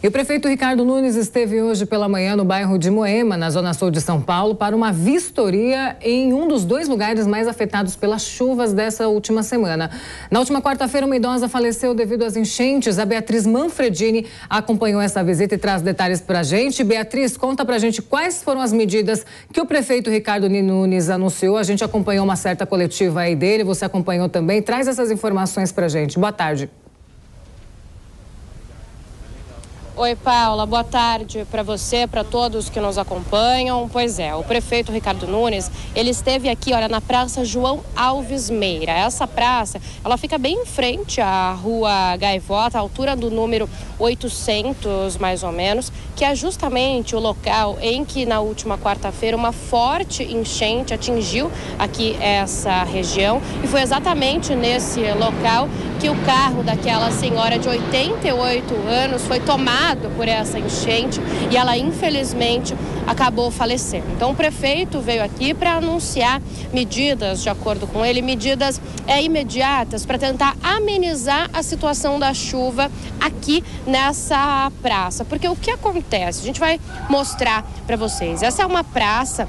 E o prefeito Ricardo Nunes esteve hoje pela manhã no bairro de Moema, na zona sul de São Paulo, para uma vistoria em um dos 2 lugares mais afetados pelas chuvas dessa última semana. Na última quarta-feira, uma idosa faleceu devido às enchentes. A Beatriz Manfredini acompanhou essa visita e traz detalhes para a gente. Beatriz, conta para a gente quais foram as medidas que o prefeito Ricardo Nunes anunciou. A gente acompanhou uma certa coletiva aí dele, você acompanhou também. Traz essas informações para a gente. Boa tarde. Oi, Paula, boa tarde para você, para todos que nos acompanham. Pois é, o prefeito Ricardo Nunes, ele esteve aqui, olha, na Praça João Alves Meira. Essa praça, ela fica bem em frente à Rua Gaivota, à altura do número 800, mais ou menos, que é justamente o local em que, na última quarta-feira, uma forte enchente atingiu aqui essa região. E foi exatamente nesse local que o carro daquela senhora de 88 anos foi tomado por essa enchente e ela, infelizmente, acabou falecendo. Então, o prefeito veio aqui para anunciar medidas, de acordo com ele, medidas imediatas para tentar amenizar a situação da chuva aqui nessa praça. Porque o que acontece? A gente vai mostrar para vocês. Essa é uma praça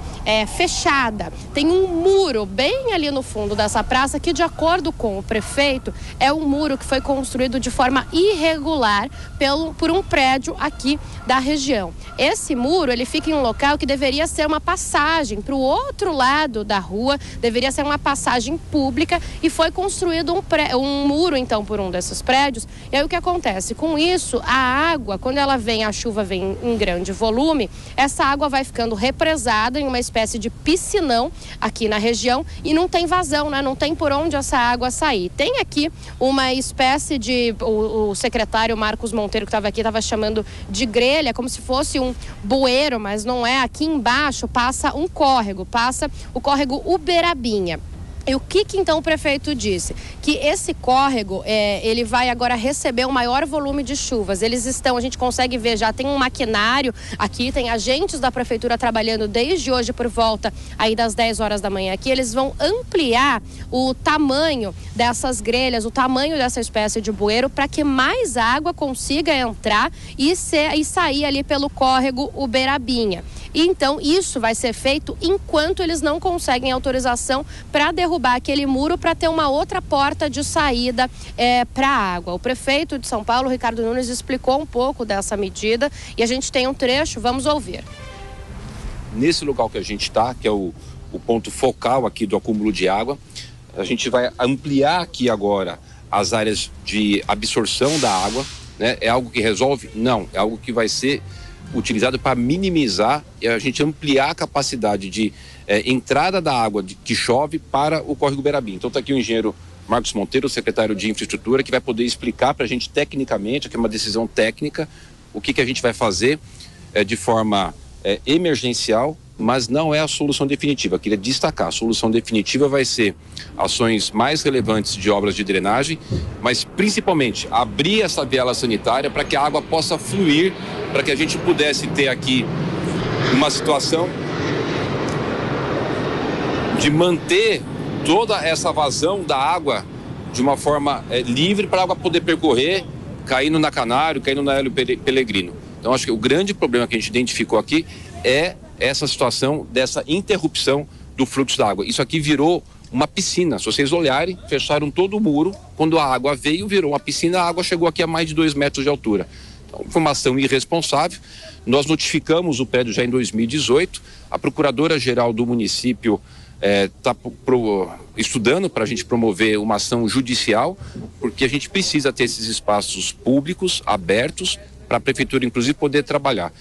fechada. Tem um muro bem ali no fundo dessa praça que, de acordo com o prefeito, é um muro que foi construído de forma irregular por um prédio aqui da região. Esse muro, ele fica em um local que deveria ser uma passagem para o outro lado da rua, deveria ser uma passagem pública e foi construído um muro, então, por um desses prédios. E aí o que acontece? Com isso, a água, quando ela vem, a chuva vem em grande volume, essa água vai ficando represada em uma espécie de piscinão aqui na região e não tem vazão, né? Não tem por onde essa água sair. Tem aqui uma espécie de... O secretário Marcos Monteiro, que estava aqui, estava chamando de grelha, como se fosse um bueiro, mas não é. Aqui embaixo passa um córrego, passa o córrego Uberabinha. E o que então o prefeito disse? Que esse córrego, ele vai agora receber um maior volume de chuvas. Eles estão, a gente consegue ver, já tem um maquinário aqui, tem agentes da prefeitura trabalhando desde hoje por volta aí das 10 horas da manhã aqui. Eles vão ampliar o tamanho dessas grelhas, o tamanho dessa espécie de bueiro, para que mais água consiga entrar e sair ali pelo córrego Uberabinha. E então isso vai ser feito enquanto eles não conseguem autorização para derrubar aquele muro, para ter uma outra porta de saída para a água. O prefeito de São Paulo, Ricardo Nunes, explicou um pouco dessa medida e a gente tem um trecho, vamos ouvir. Nesse local que a gente está, que é o ponto focal aqui do acúmulo de água, a gente vai ampliar aqui agora as áreas de absorção da água, né? É algo que resolve? Não, é algo que vai ser utilizado para minimizar e a gente ampliar a capacidade de entrada da água que chove para o córrego Uberabinha. Então está aqui o engenheiro Marcos Monteiro, secretário de Infraestrutura, que vai poder explicar para a gente tecnicamente, aqui é uma decisão técnica, o que a gente vai fazer de forma emergencial, mas não é a solução definitiva. Eu queria destacar, a solução definitiva vai ser ações mais relevantes de obras de drenagem, mas principalmente abrir essa viela sanitária para que a água possa fluir, para que a gente pudesse ter aqui uma situação de manter toda essa vazão da água de uma forma livre, para a água poder percorrer, caindo na Canário, caindo na Hélio Pellegrino. Então acho que o grande problema que a gente identificou aqui é essa situação dessa interrupção do fluxo da água. Isso aqui virou uma piscina. Se vocês olharem, fecharam todo o muro. Quando a água veio, virou uma piscina, a água chegou aqui a mais de 2 metros de altura. Então, foi uma ação irresponsável. Nós notificamos o prédio já em 2018. A Procuradora-Geral do município está estudando para a gente promover uma ação judicial, porque a gente precisa ter esses espaços públicos, abertos, para a Prefeitura, inclusive, poder trabalhar.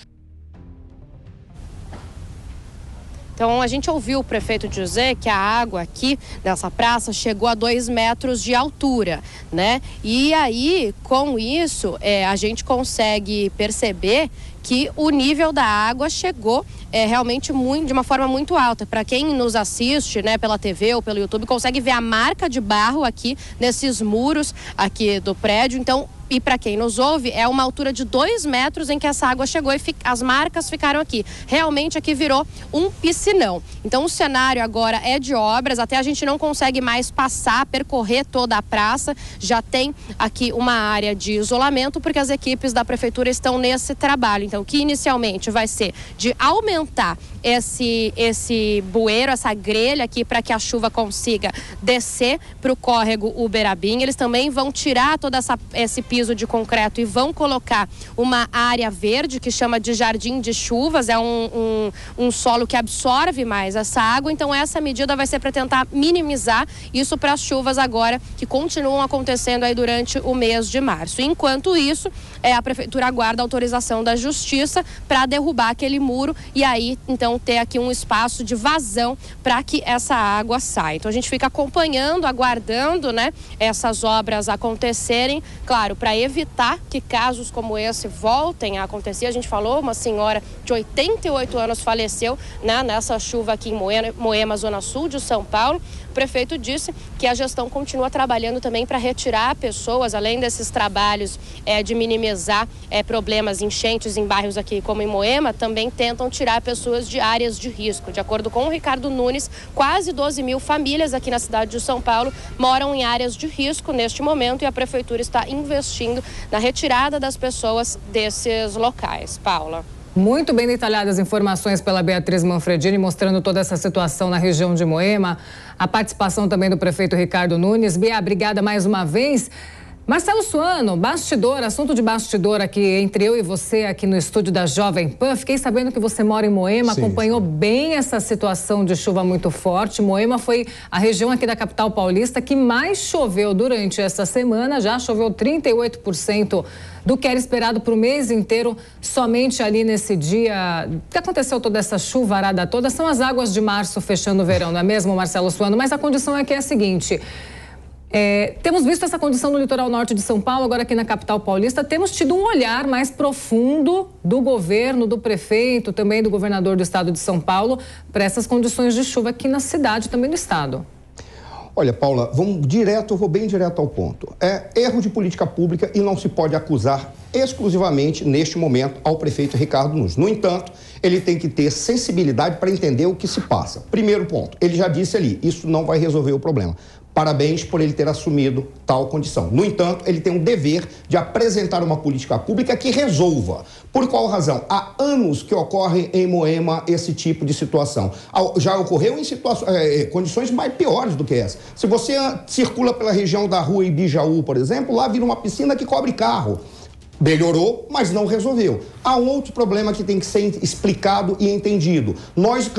Então, a gente ouviu o prefeito dizer que a água aqui nessa praça chegou a 2 metros de altura, né? E aí, com isso, a gente consegue perceber que o nível da água chegou realmente de uma forma muito alta. Para quem nos assiste, né, pela TV ou pelo YouTube, consegue ver a marca de barro aqui nesses muros aqui do prédio. Então, e para quem nos ouve, é uma altura de 2 metros em que essa água chegou e as marcas ficaram aqui. Realmente aqui virou um piscinão. Então o cenário agora é de obras, até a gente não consegue mais passar, percorrer toda a praça. Já tem aqui uma área de isolamento, porque as equipes da prefeitura estão nesse trabalho. Então, que inicialmente vai ser de aumentar esse bueiro, essa grelha aqui, para que a chuva consiga descer para o córrego Uberabim. Eles também vão tirar todo esse piso de concreto e vão colocar uma área verde que chama de jardim de chuvas. É um solo que absorve mais essa água. Então essa medida vai ser para tentar minimizar isso para as chuvas agora que continuam acontecendo aí durante o mês de março. Enquanto isso, a prefeitura aguarda a autorização da justiça para derrubar aquele muro e aí então ter aqui um espaço de vazão para que essa água saia. Então a gente fica acompanhando, aguardando, né, essas obras acontecerem, claro, para evitar que casos como esse voltem a acontecer. A gente falou, uma senhora de 88 anos faleceu, né, nessa chuva aqui em Moema, zona sul de São Paulo. O prefeito disse que a gestão continua trabalhando também para retirar pessoas, além desses trabalhos de minimizar problemas, enchentes em bairros aqui como em Moema, também tentam tirar pessoas de áreas de risco. De acordo com o Ricardo Nunes, quase 12 mil famílias aqui na cidade de São Paulo moram em áreas de risco neste momento e a prefeitura está investindo na retirada das pessoas desses locais. Paula. Muito bem detalhadas informações pela Beatriz Manfredini, mostrando toda essa situação na região de Moema. A participação também do prefeito Ricardo Nunes. Bia, obrigada mais uma vez. Marcelo Suano, bastidor, assunto de bastidor aqui entre eu e você aqui no estúdio da Jovem Pan. Fiquei sabendo que você mora em Moema, acompanhou bem essa situação de chuva muito forte. Moema foi a região aqui da capital paulista que mais choveu durante essa semana. Já choveu 38% do que era esperado para o mês inteiro. Somente ali nesse dia que aconteceu toda essa chuvarada toda, são as águas de março fechando o verão, não é mesmo, Marcelo Suano? Mas a condição aqui é a seguinte... temos visto essa condição no litoral norte de São Paulo, agora aqui na capital paulista, temos tido um olhar mais profundo do governo, do prefeito, também do governador do estado de São Paulo, para essas condições de chuva aqui na cidade, também no estado. Olha, Paula, eu vou bem direto ao ponto. É erro de política pública e não se pode acusar exclusivamente, neste momento, ao prefeito Ricardo Nunes. No entanto, ele tem que ter sensibilidade para entender o que se passa. Primeiro ponto, ele já disse ali, isso não vai resolver o problema. Parabéns por ele ter assumido tal condição. No entanto, ele tem um dever de apresentar uma política pública que resolva. Por qual razão? Há anos que ocorre em Moema esse tipo de situação. Já ocorreu em condições mais piores do que essa. Se você circula pela região da rua Ibijaú, por exemplo, lá vira uma piscina que cobre carro. Melhorou, mas não resolveu. Há um outro problema que tem que ser explicado e entendido. Nós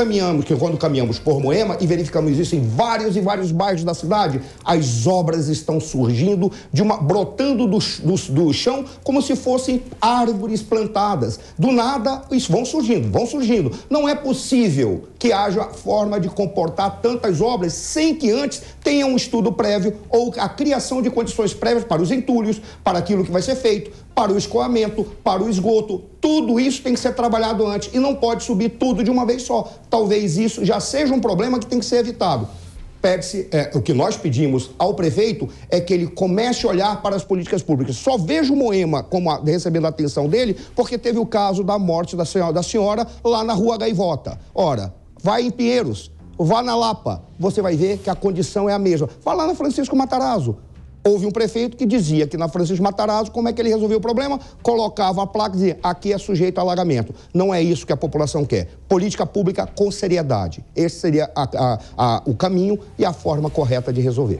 quando caminhamos por Moema e verificamos isso em vários e vários bairros da cidade, as obras estão surgindo, brotando do chão como se fossem árvores plantadas. Do nada, isso vão surgindo. Não é possível que haja forma de comportar tantas obras sem que antes tenha um estudo prévio ou a criação de condições prévias para os entulhos, para aquilo que vai ser feito, para o escoamento, para o esgoto. Tudo isso tem que ser trabalhado antes e não pode subir tudo de uma vez só. Talvez isso já seja um problema que tem que ser evitado. O que nós pedimos ao prefeito é que ele comece a olhar para as políticas públicas. Só vejo Moema recebendo a atenção dele porque teve o caso da morte da senhora lá na Rua Gaivota. Ora, vai em Pinheiros, vá na Lapa, você vai ver que a condição é a mesma. Vá lá na Francisco Matarazzo. Houve um prefeito que dizia que na Francisco Matarazzo, como é que ele resolveu o problema? Colocava a placa e dizia, aqui é sujeito a alagamento. Não é isso que a população quer. Política pública com seriedade. Esse seria o caminho e a forma correta de resolver.